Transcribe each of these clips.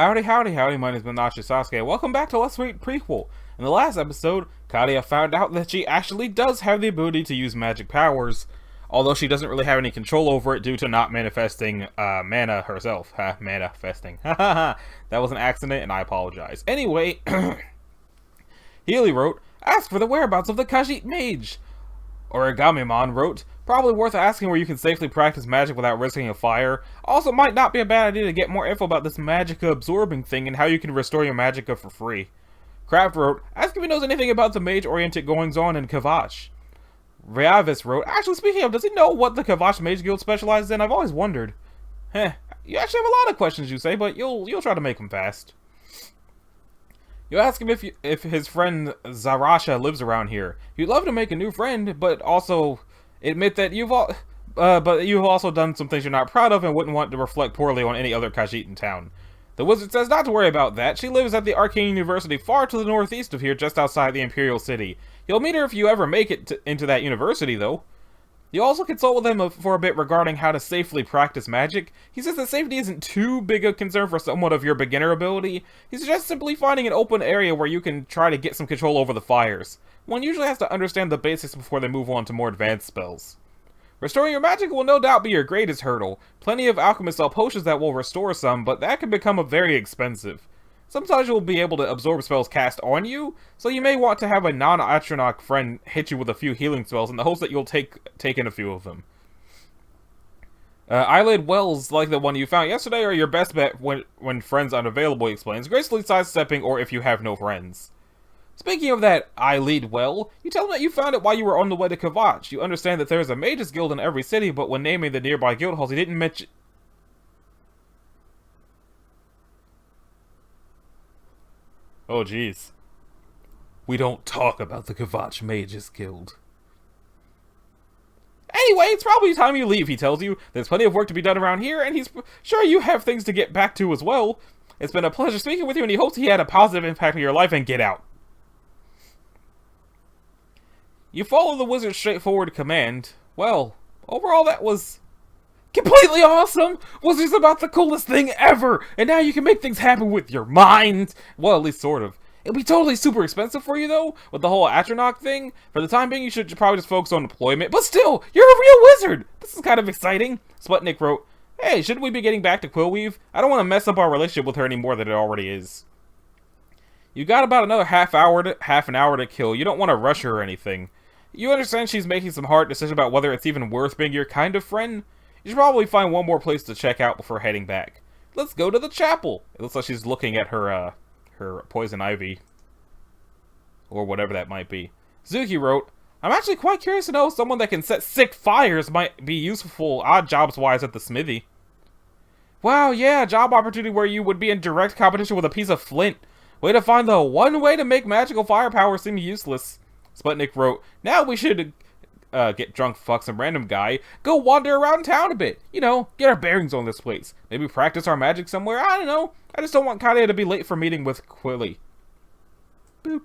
Howdy, howdy, howdy, my name is Minashi Sasuke. Welcome back to Let's Read Prequel. In the last episode, Katia found out that she actually does have the ability to use magic powers, although she doesn't really have any control over it due to not manifesting mana herself. Manifesting. That was an accident, and I apologize. Anyway, Healy wrote, ask for the whereabouts of the Khajiit mage. Origamimon wrote, probably worth asking where you can safely practice magic without risking a fire. Also, might not be a bad idea to get more info about this magicka absorbing thing and how you can restore your magicka for free. Kraft wrote, ask if he knows anything about the mage-oriented goings-on in Kavash. Reavis wrote, actually speaking of, does he know what the Kavash Mage Guild specializes in? I've always wondered. You actually have a lot of questions, you say, but you'll try to make them fast. You ask him if his friend Zarasha lives around here. You'd love to make a new friend, but also admit that you've also done some things you're not proud of and wouldn't want to reflect poorly on any other Khajiit in town. The wizard says not to worry about that. She lives at the Arcane University far to the northeast of here, just outside the Imperial City. You'll meet her if you ever make it into that university, though. You also consult with him for a bit regarding how to safely practice magic. He says that safety isn't too big a concern for somewhat of your beginner ability. He suggests simply finding an open area where you can try to get some control over the fires. One usually has to understand the basics before they move on to more advanced spells. Restoring your magic will no doubt be your greatest hurdle. Plenty of alchemists sell potions that will restore some, but that can become very expensive. Sometimes you'll be able to absorb spells cast on you, so you may want to have a non-Atronach friend hit you with a few healing spells in the hopes that you'll take in a few of them. Eyelid wells like the one you found yesterday are your best bet when friends unavailable, he explains, gracefully sidestepping or if you have no friends. Speaking of that eyelid well, you tell them that you found it while you were on the way to Kavash. You understand that there is a mages guild in every city, but when naming the nearby guild halls, he didn't mention... Oh, jeez. We don't talk about the Kavash Mages Guild. Anyway, it's probably time you leave, he tells you. There's plenty of work to be done around here, and he's sure you have things to get back to as well. It's been a pleasure speaking with you, and he hopes he had a positive impact on your life, and get out. You follow the wizard's straightforward command. Well, overall that was completely awesome! Wizard's about the coolest thing ever! And now you can make things happen with your mind! Well, at least sort of. It'll be totally super expensive for you, though, with the whole Atronach thing. For the time being, you should probably just focus on deployment. But still, you're a real wizard! This is kind of exciting. Sputnik wrote, hey, shouldn't we be getting back to Quillweave? I don't want to mess up our relationship with her any more than it already is. You got about another half an hour to kill. You don't want to rush her or anything. You understand she's making some hard decisions about whether it's even worth being your kind of friend? You should probably find one more place to check out before heading back. Let's go to the chapel. It looks like she's looking at her poison ivy. Or whatever that might be. Zuki wrote, I'm actually quite curious to know if someone that can set sick fires might be useful odd jobs-wise at the smithy. Wow, yeah, job opportunity where you would be in direct competition with a piece of flint. Way to find the one way to make magical firepower seem useless. Sputnik wrote, now we should get drunk, fuck some random guy, go wander around town a bit, you know, get our bearings on this place, maybe practice our magic somewhere, I don't know, I just don't want Katia to be late for meeting with Quilly. Boop.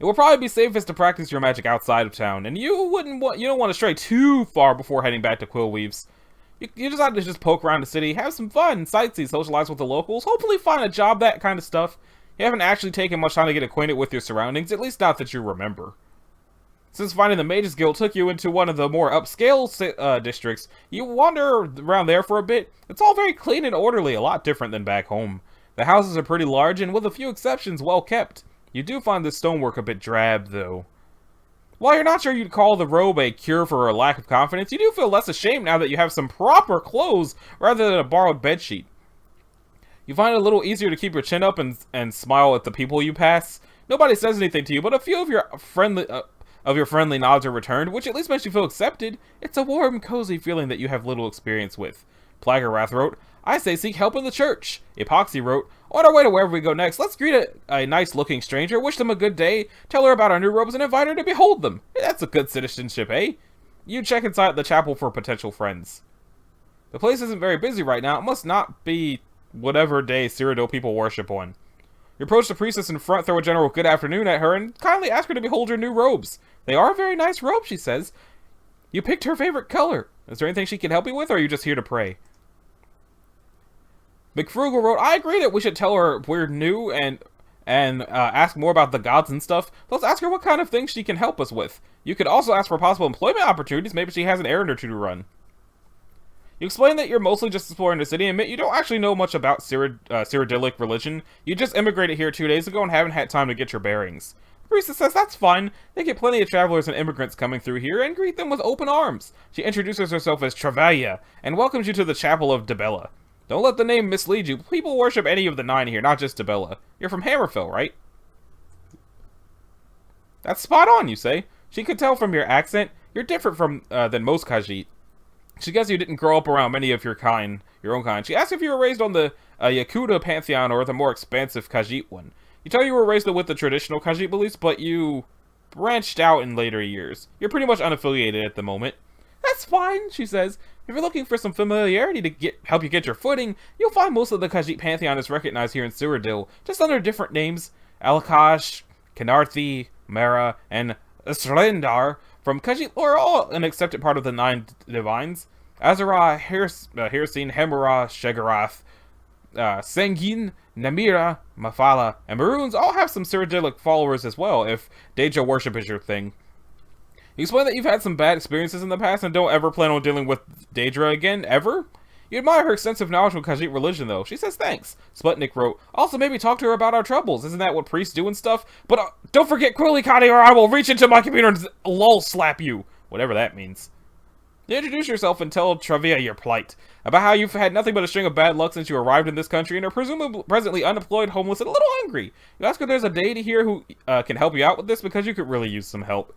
It will probably be safest to practice your magic outside of town, and you don't want to stray too far before heading back to Quillweave's. You decide to just poke around the city, have some fun, sightsee, socialize with the locals, hopefully find a job, that kind of stuff. You haven't actually taken much time to get acquainted with your surroundings, at least not that you remember. Since finding the Mages Guild took you into one of the more upscale districts, you wander around there for a bit. It's all very clean and orderly, a lot different than back home. The houses are pretty large and, with a few exceptions, well kept. You do find the stonework a bit drab, though. While you're not sure you'd call the robe a cure for a lack of confidence, you do feel less ashamed now that you have some proper clothes rather than a borrowed bedsheet. You find it a little easier to keep your chin up and smile at the people you pass. Nobody says anything to you, but a few of your friendly nods are returned, which at least makes you feel accepted. It's a warm, cozy feeling that you have little experience with. Plagerrath wrote, I say seek help in the church. Epoxy wrote, on our way to wherever we go next, let's greet a nice-looking stranger, wish them a good day, tell her about our new robes, and invite her to behold them. That's a good citizenship, eh? You check inside the chapel for potential friends. The place isn't very busy right now. It must not be whatever day Cyrodiil people worship on. You approach the priestess in front, throw a general good afternoon at her, and kindly ask her to behold your new robes. They are very nice robes, she says. You picked her favorite color. Is there anything she can help you with, or are you just here to pray? McFrugal wrote, I agree that we should tell her we're new and ask more about the gods and stuff. Let's ask her what kind of things she can help us with. You could also ask for possible employment opportunities. Maybe she has an errand or two to run. You explain that you're mostly just exploring the city and admit you don't actually know much about Cyrodiilic religion. You just immigrated here 2 days ago and haven't had time to get your bearings. The priestess says that's fine. They get plenty of travelers and immigrants coming through here and greet them with open arms. She introduces herself as Travalia and welcomes you to the Chapel of Dibella. Don't let the name mislead you. People worship any of the 9 here, not just Dibella. You're from Hammerfell, right? That's spot on, you say. She could tell from your accent. You're different than most Khajiit. She guessed you didn't grow up around many of your own kind. She asked if you were raised on the Yakuta pantheon or the more expansive Khajiit one. You tell you were raised with the traditional Khajiit beliefs, but you branched out in later years. You're pretty much unaffiliated at the moment. That's fine, she says. If you're looking for some familiarity to help you get your footing, you'll find most of the Khajiit pantheon is recognized here in Cyrodiil, just under different names. Alakash, Kenarthi, Mara, and Srendar from Khajiit lore are all an accepted part of the 9 divines. Azara, Hircine, Hemera, Shegarath, Sengin, Namira, Mafala, and Maroons all have some Cyrodiilic followers as well, if Daedra worship is your thing. You explain that you've had some bad experiences in the past and don't ever plan on dealing with Daedra again, ever? You admire her extensive knowledge of Khajiit religion, though. She says thanks. Sputnik wrote, also maybe talk to her about our troubles. Isn't that what priests do and stuff? But don't forget Quillweave, Katia, or I will reach into my computer and lol slap you. Whatever that means. You introduce yourself and tell Travalia your plight, about how you've had nothing but a string of bad luck since you arrived in this country and are presumably presently unemployed, homeless, and a little hungry. You ask if there's a deity here who can help you out with this because you could really use some help.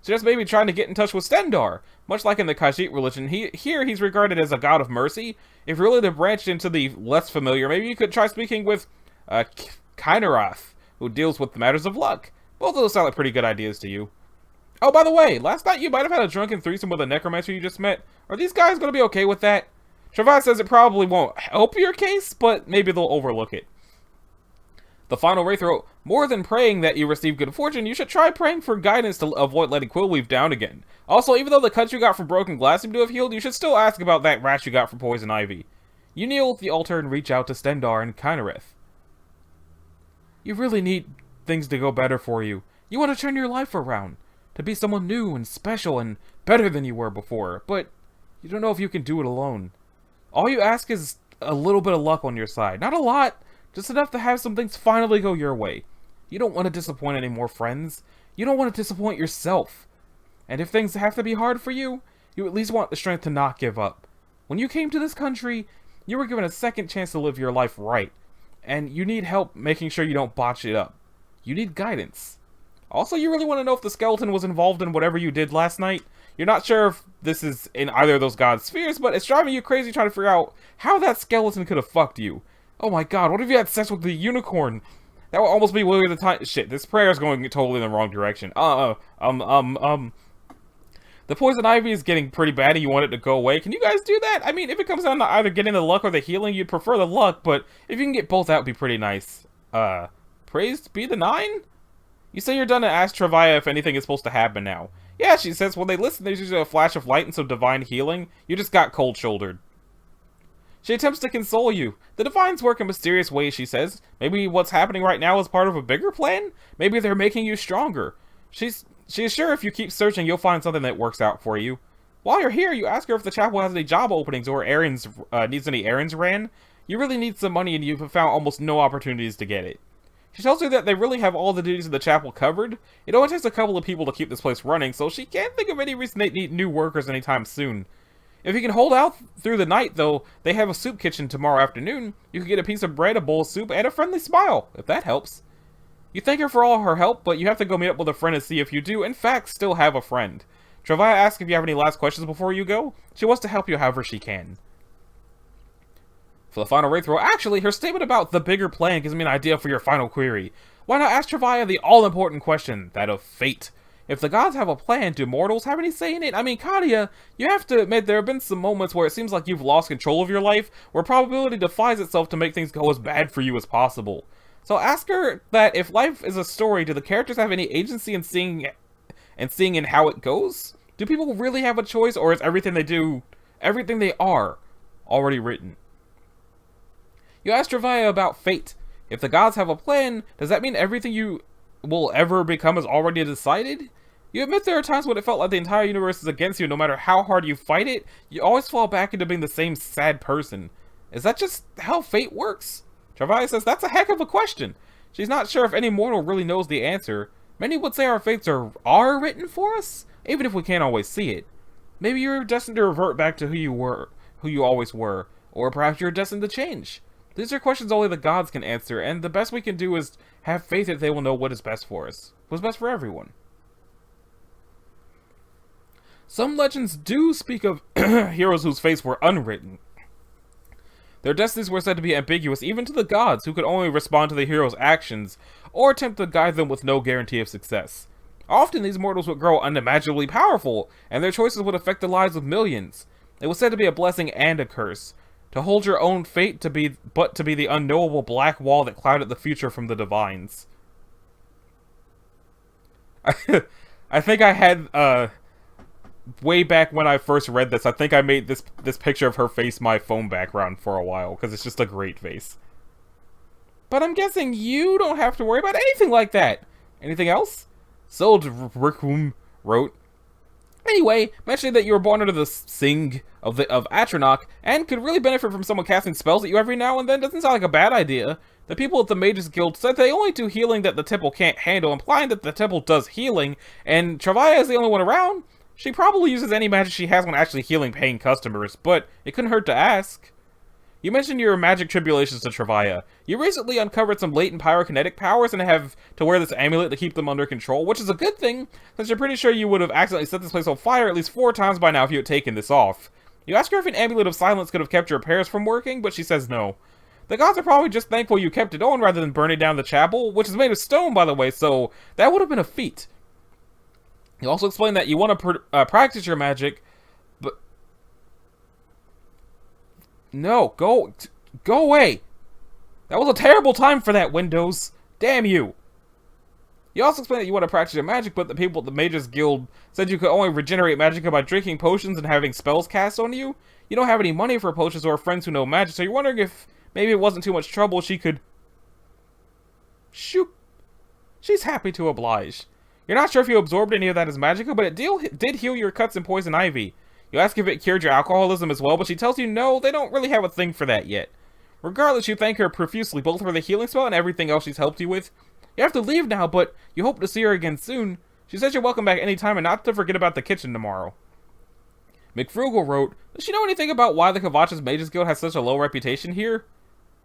Suggest maybe trying to get in touch with Stendar. Much like in the Khajiit religion, here he's regarded as a god of mercy. If you're really to branch into the less familiar, maybe you could try speaking with Kynarath, who deals with the matters of luck. Both of those sound like pretty good ideas to you. Oh, by the way, last night you might have had a drunken threesome with a necromancer you just met. Are these guys going to be okay with that? Travalia says it probably won't help your case, but maybe they'll overlook it. The final Wraith wrote, more than praying that you receive good fortune, you should try praying for guidance to avoid letting Quillweave down again. Also, even though the cuts you got from broken glass seem to have healed, you should still ask about that rash you got from poison ivy. You kneel at the altar and reach out to Stendar and Kynareth. You really need things to go better for you. You want to turn your life around, to be someone new and special and better than you were before, but you don't know if you can do it alone. All you ask is a little bit of luck on your side. Not a lot, just enough to have some things finally go your way. You don't want to disappoint any more friends. You don't want to disappoint yourself. And if things have to be hard for you, you at least want the strength to not give up. When you came to this country, you were given a second chance to live your life right. And you need help making sure you don't botch it up. You need guidance. Also, you really want to know if the skeleton was involved in whatever you did last night? You're not sure if this is in either of those gods' spheres, but it's driving you crazy trying to figure out how that skeleton could have fucked you. Oh my god, what if you had sex with the unicorn? That would almost be worth the time. Shit, this prayer is going totally in the wrong direction. The poison ivy is getting pretty bad and you want it to go away. Can you guys do that? I mean, if it comes down to either getting the luck or the healing, you'd prefer the luck, but if you can get both, that would be pretty nice. Praised be the 9? You say you're done and ask Travalia if anything is supposed to happen now. Yeah, she says, when they listen, there's usually a flash of light and some divine healing. You just got cold-shouldered. She attempts to console you. The divines work in mysterious ways, she says. Maybe what's happening right now is part of a bigger plan? Maybe they're making you stronger. She is sure if you keep searching, you'll find something that works out for you. While you're here, you ask her if the chapel has any job openings or errands, needs any errands ran. You really need some money and you've found almost no opportunities to get it. She tells you that they really have all the duties of the chapel covered. It only takes a couple of people to keep this place running, so she can't think of any reason they need new workers anytime soon. If you can hold out through the night, though, they have a soup kitchen tomorrow afternoon. You can get a piece of bread, a bowl of soup, and a friendly smile, if that helps. You thank her for all her help, but you have to go meet up with a friend and see if you do, in fact, still have a friend. Travalia asks if you have any last questions before you go. She wants to help you however she can. For the final Wraith roll, actually, her statement about the bigger plan gives me an idea for your final query. Why not ask Travalia the all-important question, that of fate? If the gods have a plan, do mortals have any say in it? I mean, Katia, you have to admit there have been some moments where it seems like you've lost control of your life, where probability defies itself to make things go as bad for you as possible. So ask her that if life is a story, do the characters have any agency in seeing in how it goes? Do people really have a choice, or is everything they do, everything they are, already written? You ask Travaya about fate. If the gods have a plan, does that mean everything you will ever become is already decided? You admit there are times when it felt like the entire universe is against you. No matter how hard you fight it, you always fall back into being the same sad person. Is that just how fate works? Travaya says that's a heck of a question. She's not sure if any mortal really knows the answer. Many would say our fates are written for us, even if we can't always see it. Maybe you're destined to revert back to who you always were, or perhaps you're destined to change. These are questions only the gods can answer, and the best we can do is have faith that they will know what is best for us, what's best for everyone. Some legends do speak of heroes whose fates were unwritten. Their destinies were said to be ambiguous even to the gods, who could only respond to the hero's actions, or attempt to guide them with no guarantee of success. Often these mortals would grow unimaginably powerful, and their choices would affect the lives of millions. It was said to be a blessing and a curse. To hold your own fate to be the unknowable black wall that clouded the future from the divines. I think I had, way back when I first read this, I think I made this picture of her face my phone background for a while, because it's just a great face. But I'm guessing you don't have to worry about anything like that. Anything else? Sold Rikum wrote. Anyway, mentioning that you were born under the Sing of Atronach, and could really benefit from someone casting spells at you every now and then doesn't sound like a bad idea. The people at the Mages Guild said they only do healing that the temple can't handle, implying that the temple does healing, and Travaya is the only one around. She probably uses any magic she has when actually healing paying customers, but it couldn't hurt to ask. You mentioned your magic tribulations to Travaya. You recently uncovered some latent pyrokinetic powers and have to wear this amulet to keep them under control, which is a good thing, since you're pretty sure you would have accidentally set this place on fire at least 4 times by now if you had taken this off. You ask her if an amulet of silence could have kept your repairs from working, but she says no. The gods are probably just thankful you kept it on rather than burning down the chapel, which is made of stone, by the way, so that would have been a feat. You also explained that you want to practice your magic, but... No, go away! That was a terrible time for that, Windows! Damn you! You also explained that you want to practice your magic, but the people at the Mages Guild said you could only regenerate magicka by drinking potions and having spells cast on you. You don't have any money for potions or friends who know magic, so you're wondering if maybe it wasn't too much trouble she could... Shoot! She's happy to oblige. You're not sure if you absorbed any of that as magicka, but it did heal your cuts and poison ivy. You ask if it cured your alcoholism as well, but she tells you no, they don't really have a thing for that yet. Regardless, you thank her profusely, both for the healing spell and everything else she's helped you with. You have to leave now, but you hope to see her again soon. She says you're welcome back anytime and not to forget about the kitchen tomorrow. McFrugal wrote, does she know anything about why the Kvatch's Mages Guild has such a low reputation here?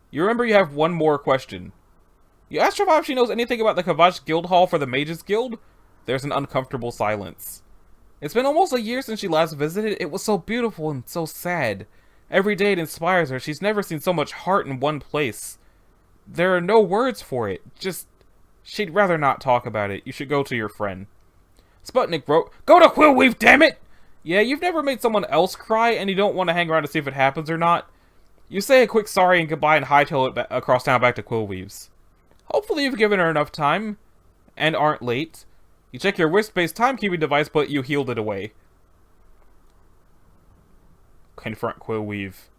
You remember you have one more question. You ask Travaya if she knows anything about the Kvatch Guild Hall for the Mages Guild. There's an uncomfortable silence. It's been almost a year since she last visited. It was so beautiful and so sad. Every day it inspires her. She's never seen so much heart in one place. There are no words for it. Just, she'd rather not talk about it. You should go to your friend. Sputnik wrote, go to Quillweave, damn it! Yeah, you've never made someone else cry, and you don't want to hang around to see if it happens or not. You say a quick sorry and goodbye and hightail it across town back to Quillweave's. Hopefully you've given her enough time, and aren't late. You check your wrist-based timekeeping device, but you healed it away. Confront Quillweave.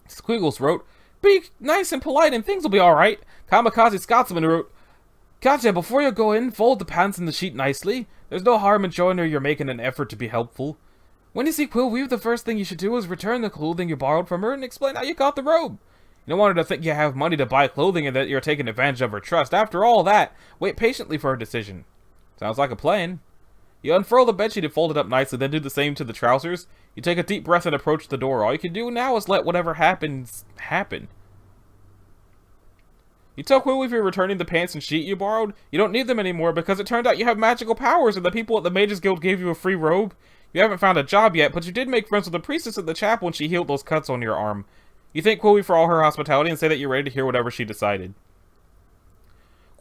Squiggles wrote, be nice and polite and things will be alright. Kamikaze Scotsman wrote, Katia, before you go in, fold the pants in the sheet nicely. There's no harm in showing her you're making an effort to be helpful. When you see Quillweave, the first thing you should do is return the clothing you borrowed from her and explain how you got the robe. You don't want her to think you have money to buy clothing and that you're taking advantage of her trust. After all that, wait patiently for her decision. Sounds like a plan. You unfurl the bedsheet and fold it up nicely, then do the same to the trousers. You take a deep breath and approach the door. All you can do now is let whatever happens, happen. You tell Quillweave you're returning the pants and sheet you borrowed. You don't need them anymore because it turned out you have magical powers and the people at the Mages Guild gave you a free robe. You haven't found a job yet, but you did make friends with the priestess at the chapel when she healed those cuts on your arm. You thank Quillweave for all her hospitality and say that you're ready to hear whatever she decided.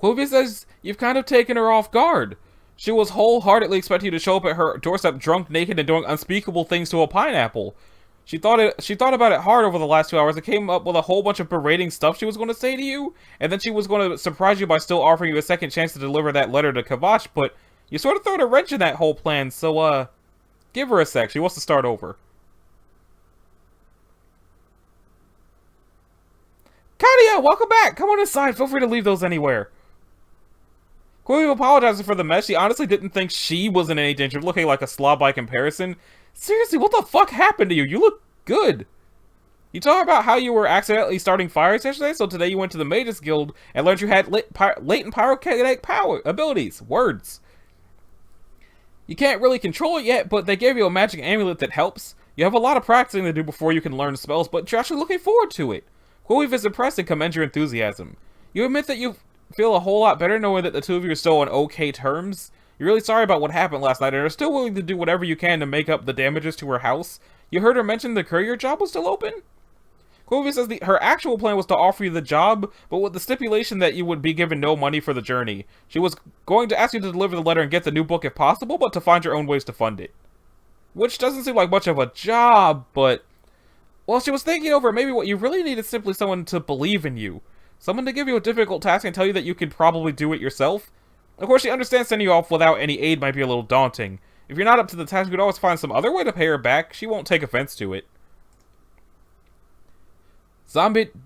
Quillweave says you've kind of taken her off guard. She was wholeheartedly expecting you to show up at her doorstep drunk, naked, and doing unspeakable things to a pineapple. She thought about it hard over the last 2 hours and came up with a whole bunch of berating stuff she was going to say to you, and then she was going to surprise you by still offering you a second chance to deliver that letter to Kvatch, but you sort of threw a wrench in that whole plan, so, give her a sec. She wants to start over. Yeah, welcome back. Come on inside. Feel free to leave those anywhere. Quillweave apologizes for the mess. She honestly didn't think she was in any danger of looking like a slob by comparison. Seriously, what the fuck happened to you? You look good. You talk about how you were accidentally starting fires yesterday, so today you went to the Magus Guild and learned you had latent pyrokinetic power abilities. Words. You can't really control it yet, but they gave you a magic amulet that helps. You have a lot of practicing to do before you can learn spells, but you're actually looking forward to it. Quillweave is impressed and commends your enthusiasm. You admit that you feel a whole lot better knowing that the two of you are still on okay terms. You're really sorry about what happened last night and are still willing to do whatever you can to make up the damages to her house. You heard her mention the courier job was still open? Quillweave says her actual plan was to offer you the job, but with the stipulation that you would be given no money for the journey. She was going to ask you to deliver the letter and get the new book if possible, but to find your own ways to fund it. Which doesn't seem like much of a job, but... Well, she was thinking over maybe what you really need is simply someone to believe in you. Someone to give you a difficult task and tell you that you can probably do it yourself. Of course, she understands sending you off without any aid might be a little daunting. If you're not up to the task, you could always find some other way to pay her back. She won't take offense to it. Zombie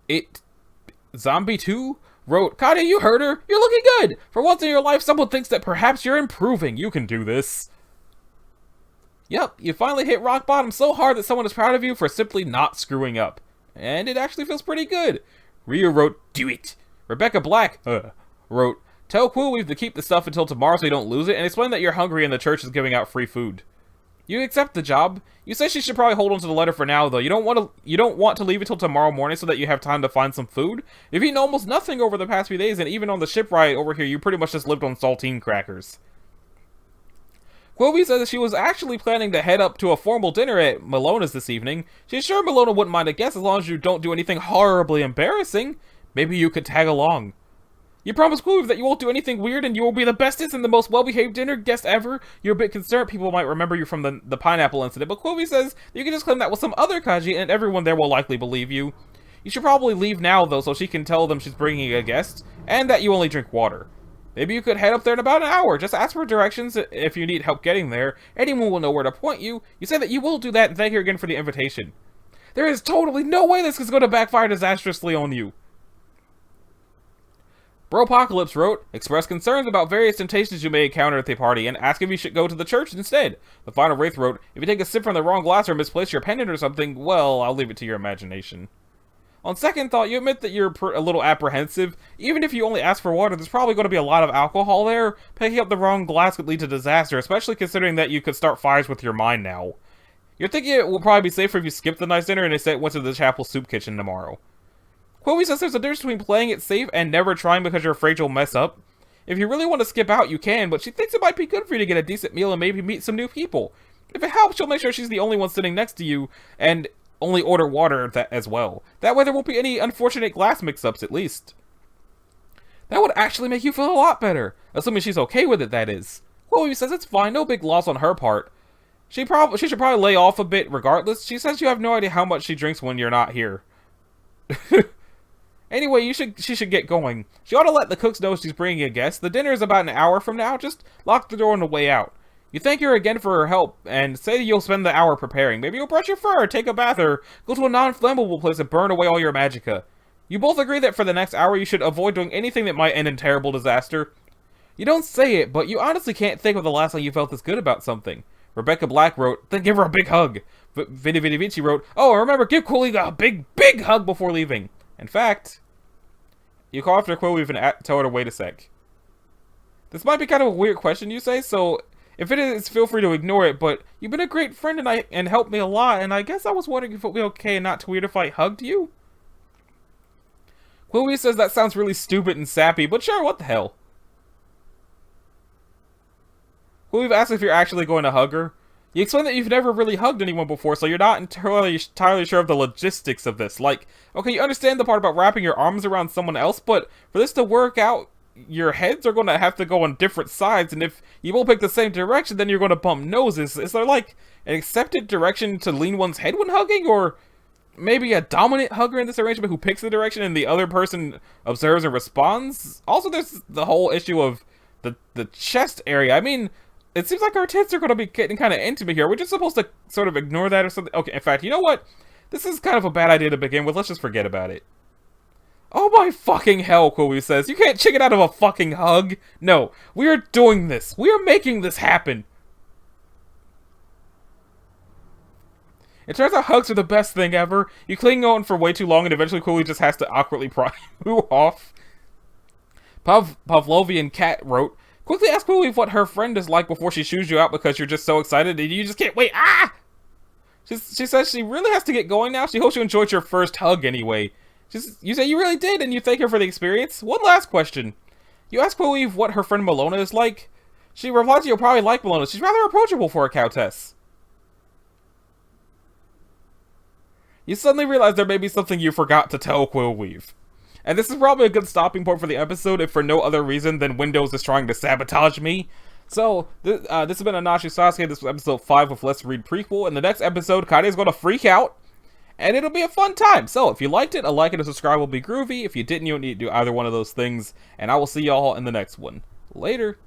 2 wrote, Katia, you heard her. You're looking good. For once in your life, someone thinks that perhaps you're improving. You can do this. Yep, you finally hit rock bottom so hard that someone is proud of you for simply not screwing up. And it actually feels pretty good. Ryu wrote, do it. Rebecca Black wrote, tell Quillweave to keep the stuff until tomorrow so you don't lose it, and explain that you're hungry and the church is giving out free food. You accept the job. You say she should probably hold on to the letter for now, though. You don't want to leave it till tomorrow morning so that you have time to find some food. You've eaten almost nothing over the past few days, and even on the ship ride over here, you pretty much just lived on saltine crackers. Quillweave says that she was actually planning to head up to a formal dinner at Melona's this evening. She's sure Melona wouldn't mind a guest as long as you don't do anything horribly embarrassing. Maybe you could tag along. You promise Quillweave that you won't do anything weird and you will be the bestest and the most well-behaved dinner guest ever. You're a bit concerned people might remember you from the pineapple incident, but Quillweave says you can just claim that with some other Kaji and everyone there will likely believe you. You should probably leave now, though, so she can tell them she's bringing a guest, and that you only drink water. Maybe you could head up there in about an hour. Just ask for directions if you need help getting there. Anyone will know where to point you. You say that you will do that, and thank you again for the invitation. There is totally no way this is going to backfire disastrously on you. Bropocalypse wrote, express concerns about various temptations you may encounter at the party and ask if you should go to the church instead. The final Wraith wrote, if you take a sip from the wrong glass or misplace your pendant or something, well, I'll leave it to your imagination. On second thought, you admit that you're a little apprehensive. Even if you only ask for water, there's probably going to be a lot of alcohol there. Picking up the wrong glass could lead to disaster, especially considering that you could start fires with your mind now. You're thinking it will probably be safer if you skip the nice dinner and instead went to the chapel soup kitchen tomorrow. Quillweave says there's a difference between playing it safe and never trying because you're afraid you'll mess up. If you really want to skip out, you can, but she thinks it might be good for you to get a decent meal and maybe meet some new people. If it helps, she'll make sure she's the only one sitting next to you, and only order water as well. That way there won't be any unfortunate glass mix-ups, at least. That would actually make you feel a lot better, assuming she's okay with it, that is. Quillweave says it's fine, no big loss on her part. She should probably lay off a bit regardless. She says you have no idea how much she drinks when you're not here. Anyway, she should get going. She ought to let the cooks know she's bringing a guest. The dinner is about an hour from now. Just lock the door on the way out. You thank her again for her help, and say you'll spend the hour preparing. Maybe you'll brush your fur, take a bath, or go to a non-flammable place and burn away all your magicka. You both agree that for the next hour you should avoid doing anything that might end in terrible disaster. You don't say it, but you honestly can't think of the last time you felt this good about something. Rebecca Black wrote, then give her a big hug. Vinny Vinci wrote, oh, and remember, give Quillweave a big hug before leaving. In fact, you call after Quillweave and tell her to wait a sec. This might be kind of a weird question, you say, so if it is, feel free to ignore it, but you've been a great friend and helped me a lot, and I guess I was wondering if it would be okay and not too weird if I hugged you? Quillweave says that sounds really stupid and sappy, but sure, what the hell. Quillweave asks if you're actually going to hug her. You explain that you've never really hugged anyone before, so you're not entirely sure of the logistics of this. Like, okay, you understand the part about wrapping your arms around someone else, but for this to work out, your heads are going to have to go on different sides, and if you both pick the same direction, then you're going to bump noses. Is there, like, an accepted direction to lean one's head when hugging, or maybe a dominant hugger in this arrangement who picks the direction and the other person observes and responds? Also, there's the whole issue of the chest area. I mean, it seems like our tits are going to be getting kind of intimate here. We're just supposed to sort of ignore that or something. Okay, in fact, you know what? This is kind of a bad idea to begin with. Let's just forget about it. Oh my fucking hell, Quillweave says. You can't chicken out of a fucking hug. No, we are doing this. We are making this happen. It turns out hugs are the best thing ever. You cling on for way too long and eventually Quillweave just has to awkwardly pry you off. Pavlovian Cat wrote, quickly ask Quillweave what her friend is like before she shoos you out because you're just so excited and you just can't wait. Ah! She says she really has to get going now. She hopes you enjoyed your first hug anyway. You say you really did and you thank her for the experience. One last question. You ask Quillweave what her friend Malona is like. She replies you'll probably like Malona. She's rather approachable for a countess. You suddenly realize there may be something you forgot to tell Quillweave. And this is probably a good stopping point for the episode, if for no other reason than Windows is trying to sabotage me. So, this has been Anashi Sasuke. This was episode 5 of Let's Read Prequel. In the next episode, Katia is going to freak out, and it'll be a fun time. So, if you liked it, a like and a subscribe will be groovy. If you didn't, you don't need to do either one of those things. And I will see y'all in the next one. Later.